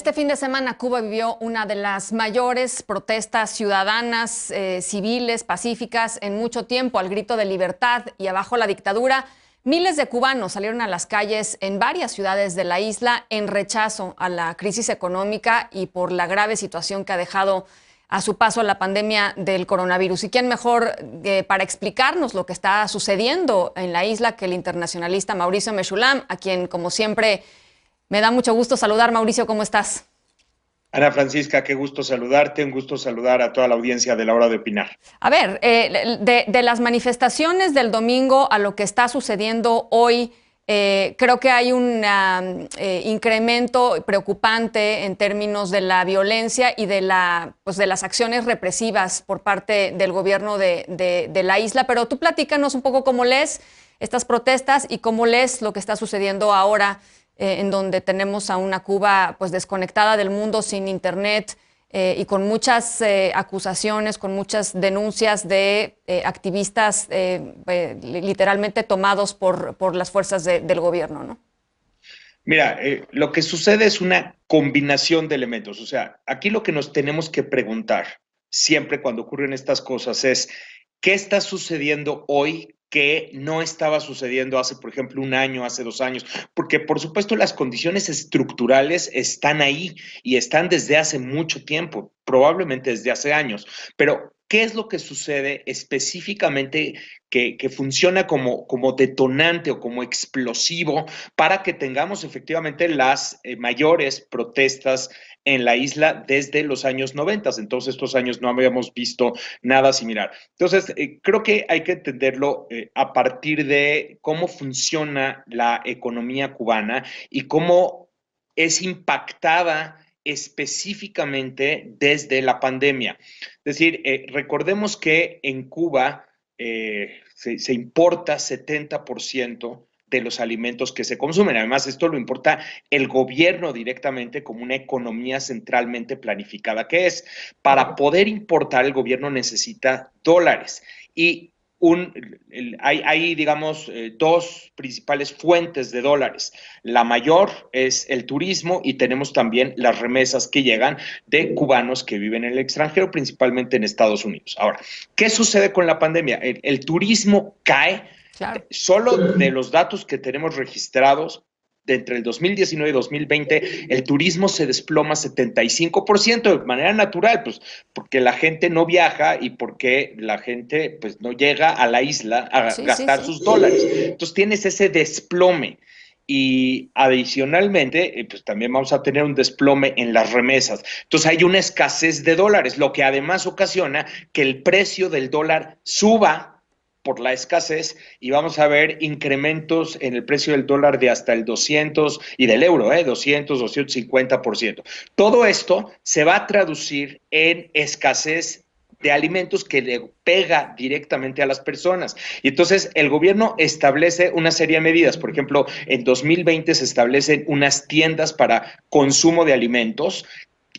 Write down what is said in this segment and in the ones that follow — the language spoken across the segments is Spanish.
Este fin de semana Cuba vivió una de las mayores protestas ciudadanas, civiles, pacíficas en mucho tiempo, al grito de libertad y abajo la dictadura. Miles de cubanos salieron a las calles en varias ciudades de la isla en rechazo a la crisis económica y por la grave situación que ha dejado a su paso la pandemia del coronavirus. ¿Y quién mejor para explicarnos lo que está sucediendo en la isla que el internacionalista Mauricio Meshulam, a quien, como siempre, me da mucho gusto saludar? Mauricio, ¿cómo estás? Ana Francisca, qué gusto saludarte, un gusto saludar a toda la audiencia de La Hora de Opinar. A ver, de las manifestaciones del domingo a lo que está sucediendo hoy, creo que hay un incremento preocupante en términos de la violencia y pues de las acciones represivas por parte del gobierno de la isla. Pero tú platícanos un poco cómo lees estas protestas y cómo lees lo que está sucediendo ahora, en donde tenemos a una Cuba pues desconectada del mundo, sin internet, y con muchas acusaciones, con muchas denuncias de activistas literalmente tomados por las fuerzas del gobierno, ¿no? Mira, lo que sucede es una combinación de elementos. O sea, aquí lo que nos tenemos que preguntar siempre cuando ocurren estas cosas es, ¿qué está sucediendo hoy que no estaba sucediendo hace, por ejemplo, un año, hace 2 años? Porque, por supuesto, las condiciones estructurales están ahí y están desde hace mucho tiempo, probablemente desde hace años. Pero, ¿qué es lo que sucede específicamente que funciona como detonante o como explosivo para que tengamos efectivamente las mayores protestas en la isla desde los años 90? Entonces, estos años no habíamos visto nada similar. Entonces, creo que hay que entenderlo a partir de cómo funciona la economía cubana y cómo es impactada específicamente desde la pandemia. Es decir, recordemos que en Cuba se importa 70% de los alimentos que se consumen. Además, esto lo importa el gobierno directamente como una economía centralmente planificada que es. Para poder importar, el gobierno necesita dólares. Y hay, digamos, dos principales fuentes de dólares. La mayor es el turismo y tenemos también las remesas que llegan de cubanos que viven en el extranjero, principalmente en Estados Unidos. Ahora, ¿qué sucede con la pandemia? El turismo cae. Claro. Solo de los datos que tenemos registrados, de entre el 2019 y 2020, el turismo se desploma 75% de manera natural, pues porque la gente no viaja y porque la gente pues no llega a la isla a Sí, sí, gastar sí. sus dólares. Entonces tienes ese desplome. Y adicionalmente, pues también vamos a tener un desplome en las remesas. Entonces hay una escasez de dólares, lo que además ocasiona que el precio del dólar suba por la escasez y vamos a ver incrementos en el precio del dólar de hasta el 200 y del euro, 200, 250%. Todo esto se va a traducir en escasez de alimentos que le pega directamente a las personas. Y entonces el gobierno establece una serie de medidas. Por ejemplo, en 2020 se establecen unas tiendas para consumo de alimentos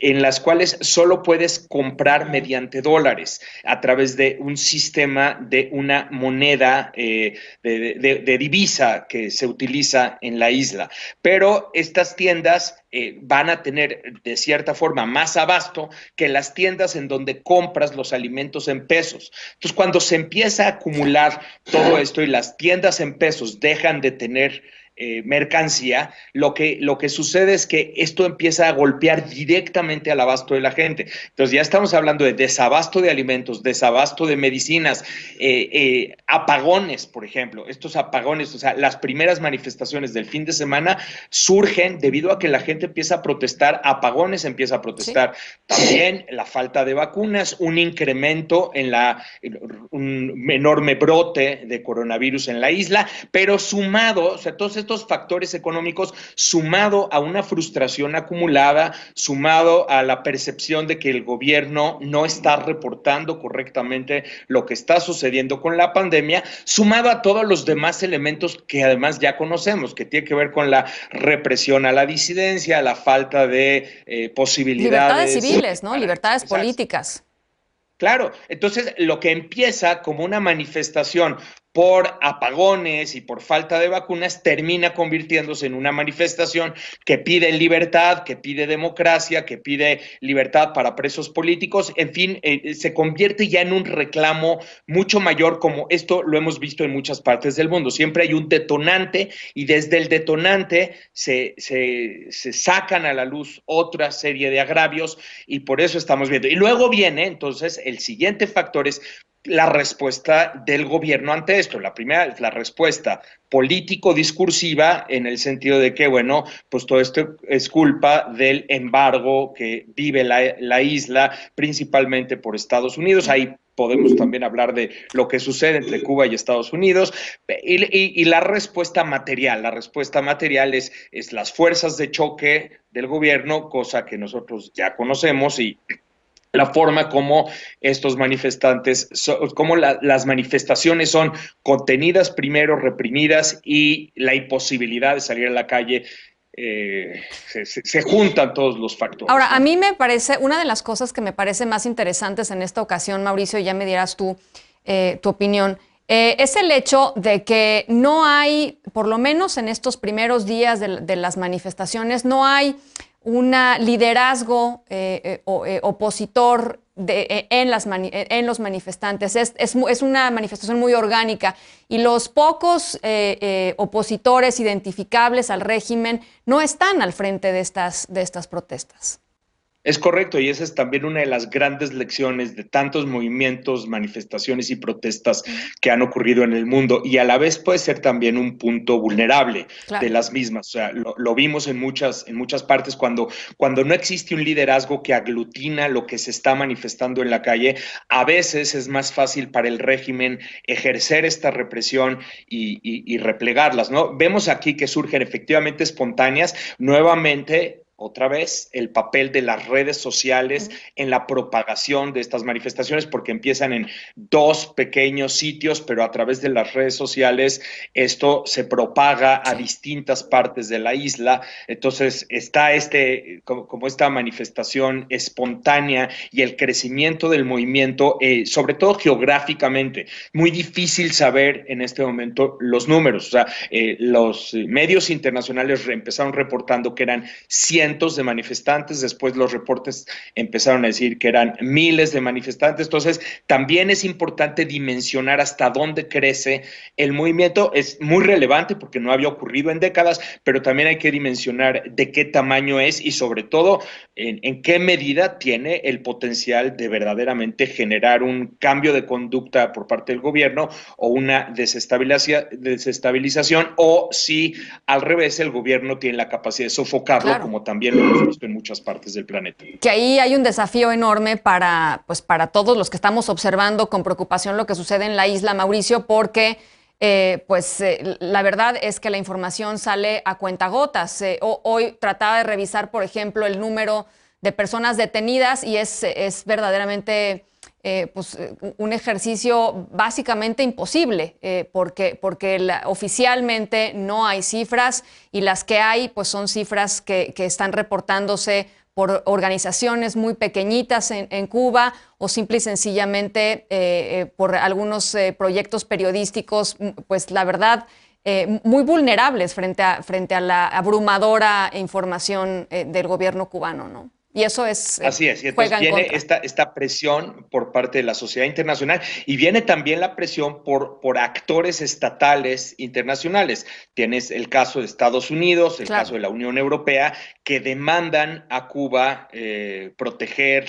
en las cuales solo puedes comprar mediante dólares a través de un sistema de una moneda de divisa que se utiliza en la isla. Pero estas tiendas van a tener de cierta forma más abasto que las tiendas en donde compras los alimentos en pesos. Entonces, cuando se empieza a acumular todo esto y las tiendas en pesos dejan de tener mercancía, lo que sucede es que esto empieza a golpear directamente al abasto de la gente. Entonces ya estamos hablando de desabasto de alimentos, desabasto de medicinas, apagones, por ejemplo. Estos apagones, o sea, las primeras manifestaciones del fin de semana surgen debido a que la gente empieza a protestar, apagones empieza a Sí. protestar. También la falta de vacunas, un incremento un enorme brote de coronavirus en la isla, pero sumado, o sea, todos estos factores económicos, sumado a una frustración acumulada, sumado a la percepción de que el gobierno no está reportando correctamente lo que está sucediendo con la pandemia, sumado a todos los demás elementos que además ya conocemos, que tiene que ver con la represión a la disidencia, la falta de Libertades posibilidades civiles, ¿no? para... Libertades Exacto. políticas. Claro, entonces lo que empieza como una manifestación por apagones y por falta de vacunas, termina convirtiéndose en una manifestación que pide libertad, que pide democracia, que pide libertad para presos políticos, en fin, se convierte ya en un reclamo mucho mayor, como esto lo hemos visto en muchas partes del mundo. Siempre hay un detonante y desde el detonante se sacan a la luz otra serie de agravios y por eso estamos viendo. Y luego viene, entonces, el siguiente factor es la respuesta del gobierno ante esto. La primera es la respuesta político-discursiva en el sentido de que, bueno, pues todo esto es culpa del embargo que vive la isla, principalmente por Estados Unidos. Ahí podemos también hablar de lo que sucede entre Cuba y Estados Unidos. Y la respuesta material es las fuerzas de choque del gobierno, cosa que nosotros ya conocemos y la forma como estos manifestantes, como las manifestaciones son contenidas primero, reprimidas y la imposibilidad de salir a la calle, se juntan todos los factores. Ahora, a mí me parece, una de las cosas que me parece más interesantes en esta ocasión, Mauricio, y ya me dirás tú tu opinión, es el hecho de que no hay, por lo menos en estos primeros días de las manifestaciones, no hay un liderazgo opositor en los manifestantes. Es una manifestación muy orgánica y los pocos opositores identificables al régimen no están al frente de estas protestas. Es correcto, y esa es también una de las grandes lecciones de tantos movimientos, manifestaciones y protestas que han ocurrido en el mundo, y a la vez puede ser también un punto vulnerable de las mismas. O sea, lo vimos en muchas partes cuando no existe un liderazgo que aglutina lo que se está manifestando en la calle, a veces es más fácil para el régimen ejercer esta represión y replegarlas, ¿no? Vemos aquí que surgen efectivamente espontáneas, nuevamente. Otra vez, el papel de las redes sociales en la propagación de estas manifestaciones, porque empiezan en 2 pequeños sitios, pero a través de las redes sociales esto se propaga a distintas partes de la isla. Entonces está como esta manifestación espontánea y el crecimiento del movimiento, sobre todo geográficamente. Muy difícil saber en este momento los números. O sea, los medios internacionales empezaron reportando que eran cientos de manifestantes, después los reportes empezaron a decir que eran miles de manifestantes. Entonces también es importante dimensionar hasta dónde crece el movimiento. Es muy relevante porque no había ocurrido en décadas, pero también hay que dimensionar de qué tamaño es y sobre todo en qué medida tiene el potencial de verdaderamente generar un cambio de conducta por parte del gobierno o una desestabilización, o si al revés el gobierno tiene la capacidad de sofocarlo, como también lo hemos visto en muchas partes del planeta. Que ahí hay un desafío enorme para todos los que estamos observando con preocupación lo que sucede en la isla, Mauricio, porque la verdad es que la información sale a cuentagotas. Hoy trataba de revisar, por ejemplo, el número de personas detenidas y es verdaderamente un ejercicio básicamente imposible, porque oficialmente no hay cifras y las que hay pues son cifras que están reportándose por organizaciones muy pequeñitas en Cuba o simple y sencillamente por algunos proyectos periodísticos, pues la verdad, muy vulnerables frente a la abrumadora información del gobierno cubano, ¿no? Y eso es. Así es, y entonces viene esta presión por parte de la sociedad internacional y viene también la presión por actores estatales internacionales. Tienes el caso de Estados Unidos, el caso de la Unión Europea, que demandan a Cuba proteger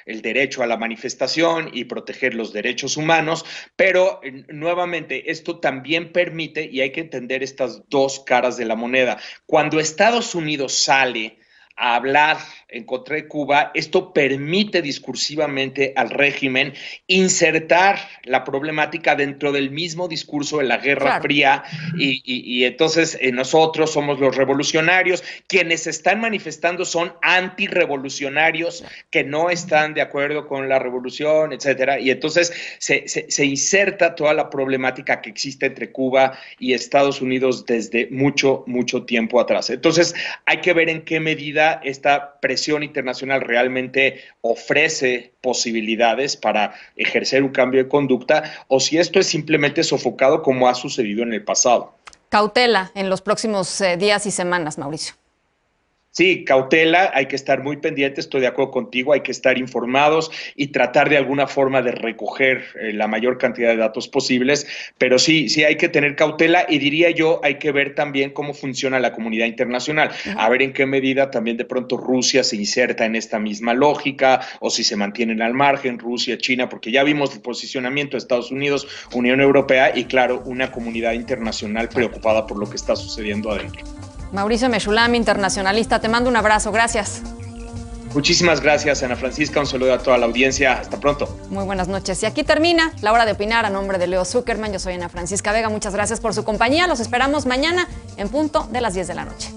el derecho a la manifestación y proteger los derechos humanos, pero nuevamente esto también permite, y hay que entender estas 2 caras de la moneda, cuando Estados Unidos sale a hablar en contra de Cuba, esto permite discursivamente al régimen insertar la problemática dentro del mismo discurso de la Guerra Fría y entonces nosotros somos los revolucionarios, quienes se están manifestando son antirrevolucionarios que no están de acuerdo con la revolución, etcétera, y entonces se inserta toda la problemática que existe entre Cuba y Estados Unidos desde mucho tiempo atrás. Entonces hay que ver en qué medida medida esta presión internacional realmente ofrece posibilidades para ejercer un cambio de conducta o si esto es simplemente sofocado como ha sucedido en el pasado. Cautela en los próximos días y semanas, Mauricio. Sí, cautela, hay que estar muy pendientes, estoy de acuerdo contigo, hay que estar informados y tratar de alguna forma de recoger la mayor cantidad de datos posibles, pero sí hay que tener cautela y diría yo, hay que ver también cómo funciona la comunidad internacional, a ver en qué medida también de pronto Rusia se inserta en esta misma lógica o si se mantienen al margen, Rusia, China, porque ya vimos el posicionamiento de Estados Unidos, Unión Europea y claro, una comunidad internacional preocupada por lo que está sucediendo adentro. Mauricio Mechoulam, internacionalista, te mando un abrazo. Gracias. Muchísimas gracias, Ana Francisca. Un saludo a toda la audiencia. Hasta pronto. Muy buenas noches. Y aquí termina la hora de opinar a nombre de Leo Zuckerman. Yo soy Ana Francisca Vega. Muchas gracias por su compañía. Los esperamos mañana en punto de las 10 de la noche.